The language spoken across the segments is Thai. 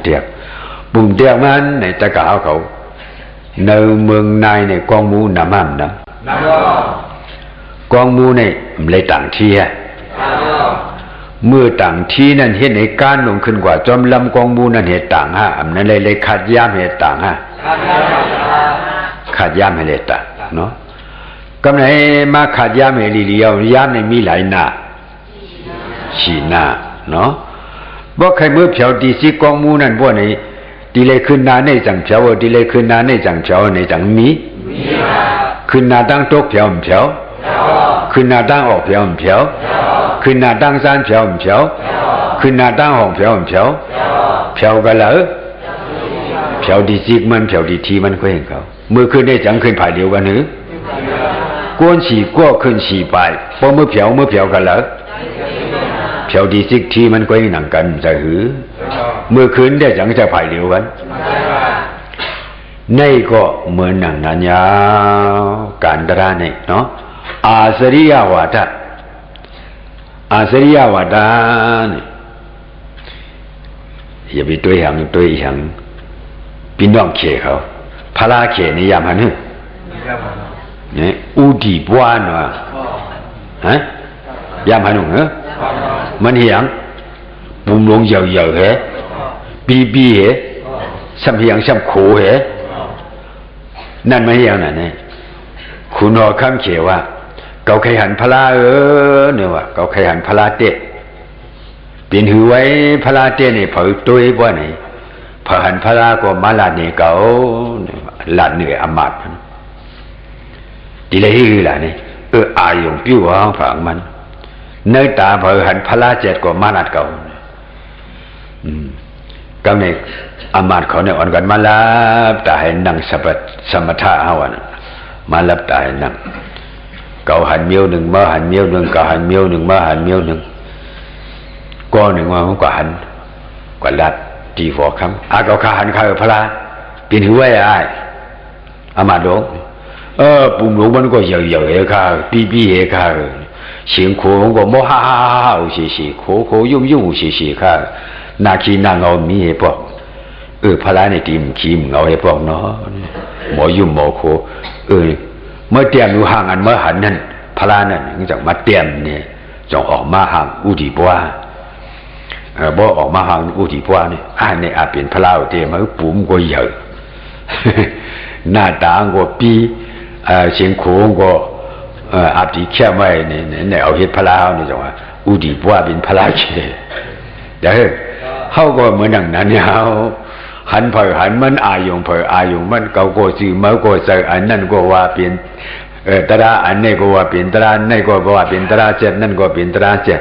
เตียกปุ่มเตียกมันในตะกาเขาในเมืองนายในกองมูน้ำมันนะกองมูในเลยต่างที่เมื่อต่างที่นั่นเห็นในการลงขึ้นกว่าจอมลำกองมูนั่นเหตุต่างอันนั้นเลยขัดย้ำเหตุต่างขัดย้ำเหตุต่างเนาะก็ไหนมาขัดย้ำเหตุเดียวย้ำในมีหลายหน้าฉีหน้าเนาะบ่ใครเมื่อเผาดีสิกองมูนั่นบ่ไหนดีเลยขึ้นนาในจังเผาดีเลยขึ้นนาในจังเผาในจังมีขึ้นนาตั้งโต๊ะเผาเผาขึ้นนาตั้งออกเผาเผาขึ้นนาตั้งซานเผาเผาขึ้นนาตั้งห้องเผาเผาเผากันแล้วเผาดีสิมันเผาดีทีมันก็เห็นเขาเมื่อขึ้นได้จังขึ้นผ่ายเดียวกันหรือกวนฉีก็ขึ้นฉีไปพอเมื่อเผากันแล้วเผาดีสิทีมันก็ยังหนังกันจะหือเมื่อคืนได้จังจะผ่ายเดียวกันในก็เหมือนหนังนันยาการดราเนี่ยเนาะอาสริยาวาทเนี่ยอย่าไปตัวอย่างพี่น้องเขเขาพระเขนี่ยามหันเนี่ยอุดิบวานวะฮะยามหันเหรอมันเหียงบุ้มลงเหย่าเหรอปีเหรอซ้ำเหียงซ้ำโขเหรอนั่นไม่เหียงนั่นเนี่ยคุณหอคำเขว่าเกาไข่หันพระเนี่ยว่าเกาไข่หันพระเตะเปลี่ยนหือไว้พระเตะเนี่ยเผาตัวบ่ไหนพระหันพระก็มาลาเนี่ยเกาลาดเหนื่อยอมาตดีเลยฮือล่ะนี่อายงปิ้วห้องฝังมันเนื้อตาพระหันพระเจ็ดก็มาลาดเกาก็เนี่ยอมาตเขาเนี่ยอ่อนกันมาลับตาให้นั่งสมถะเอาวันมาลับตาให้นั่งเกาหันเมียวหนึ่งมาหันเมียวหนึ่งเกาหันเมียวหนึ่งมาหันเมียวหนึ่งก้อนหนึ่งมามันก็หันก็ลัดตีหัวคำเกาขาหันข้าพระเปลี่ยนหัวไอ้อามาดงปุ่มหลวงมันก็เหย่าเหข้าปีเหข้าเสียงโขงก็โมฮ่าสีโขยุ่งสีข้านาคีนางเอามีเหปอกพระในทีมขีมเอาเหปอกเนาะหมอยุ่มหมอโคเมื่อเตรียมอยู่ห่างอันเมื่อหันนั่นพระนั่นจากมาเตรียมเนี่ยจงออกมาห่างอุดิบัวบ่ออกมาห่างอุดิบัวเนี่ยเนี่ยอาจเป็นพระเตรียมมาปุ่มก็เหย่อหน้าตาก็ปีเสียงโขงก็อาบดีแค่ไม่เนี่ยเอาเห็ดพระเนี่ยจังว่าอุดิบัวเป็นพระเชเดี๋ยวเขาก็เหมือนนั้นเนี่ยหันเผยหันมันอายงเผยอายงมันเก่าก็ซื้อมาก็ใส่อันนั่นก็ว่าเป็นตระอันนี้ก็ว่าเป็นตระนี่ก็ว่าเป็นตระเจ็ดนั่นก็เป็นตระเจ็ด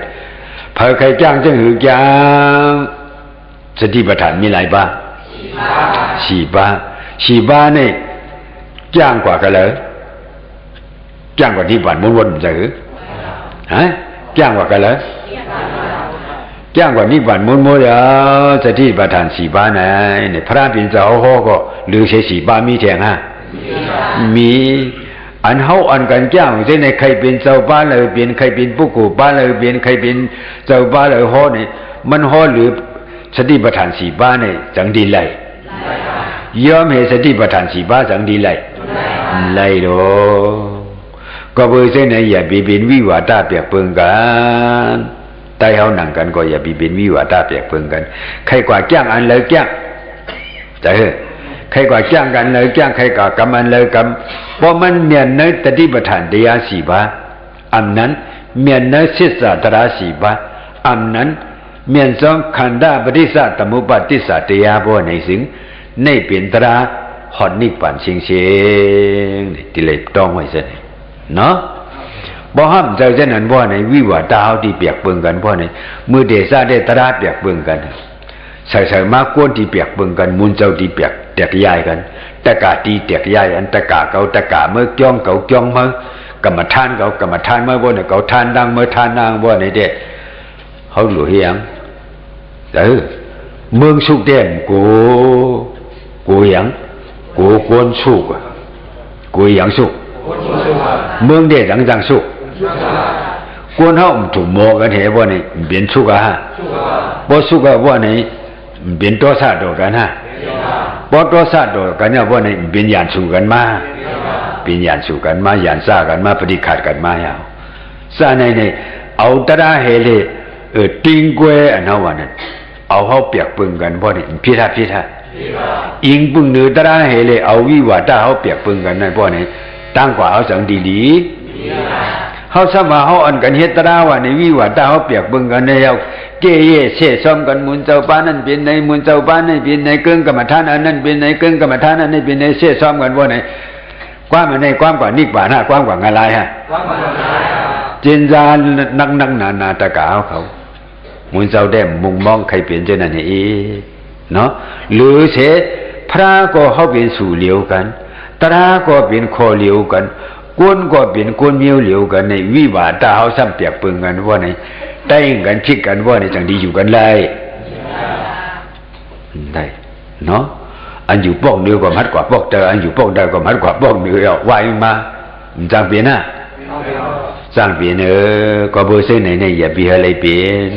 เผยใครจ้างจังหือจ้างสติปัฏฐานมีหลายบ้างสี่บ้านี่จ้างกว่ากันเลยจ้างกว่าที่บ้านวนๆจะหือฮะจ้างกว่ากันเลยจ้างกว่านิพพานมุนโมยาสติปัฏฐานสี่บ้านไหนเนี่ยพระปิณเจ้าเขาก็หรือใช้สี่บ้านมีแทงฮะมีอันเขาอันกันจ้างเช่นในใครเป็นเจ้าบ้านเลยเปลี่ยนใครเป็นผู้กูบ้านเลยเปลี่ยนใครเป็นเจ้าบ้านเลยฮอเนี่ยมันฮอหรือสติปัฏฐานสี่บ้านเนี่ยจังดีไล่ยอมให้สติปัฏฐานสี่บ้านจังดีไล่โดก็เบอร์เส้นไหนอย่าไปเป็นวิวาทเปียกเปิงกันใต้เขาหนังกันก็อย่าไปเป็นวิวาทเปียกเปิงกันใครกว่าจ้างอันเลยจ้างแต่ใครกว่าจ้างกันเลยจ้างใครกว่ากรรมอันเลยกรรมเพราะมันเมียนในตติปัฏฐานတရားสี่บ้าอันนั้นเมียนในศิษย์ศาสตราสี่บ้าอันนั้นเมียนสองขันธปฏิสัตตมุปปฏิสัตတရားบ่ในสิ่งในเป็นตราหอดนิพพานเสียงที่เลยต้องไว้ซะเนาะบ่ห้ามเจ้าเช่นนั้นบ่ในวิวาทเอาที่เปียกเปิงกันบ่ในมือเดซ่าได้ตราเปียกเปิงกันใส่มากวนที่เปียกเปิงกันมุนเจ้าที่เปียกแตกย้ายกันตะกาตีแตกย้ายอันตะกาเก่าตะกาเมื่อจ้องเก่าจ้องเมื่อกรรมฐานเก่ากรรมฐานเมื่อบ่ในเก่าทานดังเมื่อทานนางบ่ในเด้เขาหลุยยังเมืองสุกเด่นกูยังกูกวนสุกกูยังสุกเมืองเด่นจังสุกกวนเฮาถูกโมกันเหบ่นี่เปลี่ยนสุกฮะบ่สุกว่านี่ เป็นตัวซาโดกันฮะพอตัวซาโดกันเนี่ยว่าในเป็นยานสู่กันมาเป็นยานสู่กันมายานซ่ากันมาปฏิขัดกันมาอย่างซาในเอาตระเฮเลติงกวยอันนั้นวันนั้นเอาเขาเปียกปึงกันบ่เนี่ยพิธาอิงปึงเนื้อตระเฮเลเอาวิวาทเขาเปียกปึงกันนั่นบ่เนี่ยตั้งกว่าเขาสังดีเขาสมาเขาอันกันเฮ็ดตระว่าในวิวาทเขาเปียกปึงกันในเอาเกยเย่เช่ซ้อมกันมุนเจ้าป้านั่นเป็นในมุนเจ้าป้านั่นเป็นในเกิงกรรมฐานอันนั้นเป็นในเกิงกรรมฐานอันนี้เป็นในเช่ซ้อมกันบ่เนี่ยความมันในความกว่านิกว่าหน้าความกว่าอะไรฮะจินจานักนาตะกาวเขามุนเจ้าแดมมุงมองใครเปลี่ยนเจนั่นเองเนาะหรือเสพระก็เขาเป็นสู่เหลียวกันตราก็เป็นคอเหลียวกันกวนก็เป็นกวนเมียวเหลียวกันในวิวาทเขาซ้ำเปียกปึงกันว่าในได้กันคิดกันว่าในจังดีอยู่กันเลยได้เนาะอันอยู่ป้องเนื้อก็มัดกว่าป้องแต่อันอยู่ป้องได้ก็มัดกว่าป้องเนื้อเอาไว้มาจังเปลี่ยนนะจังเปลี่ยนก็เบอร์เส้นไหนอย่าเปลี่ยนอะไรเปลี่ยน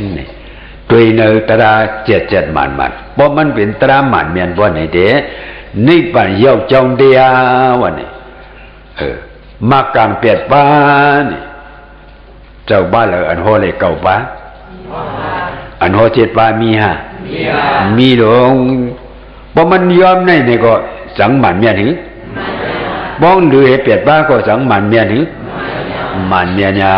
ตัวเนื้อตราเจ็ดมันเพราะมันเป็นตรามันเมียนว่าไหนเด้นิพพานยกจงเดียวันนี้มาการเปลี่ยนบ้านเจ้าบ้านเลยอันโหเลยเก่าบ้านอันโหเจ็ดบ้านมีฮะมีหลงเพราะมันยอมในก็สังมันเมียนหรือบ้องหรือเปลี่ยนบ้านก็สังมันเมียนหรือมันเมียนยา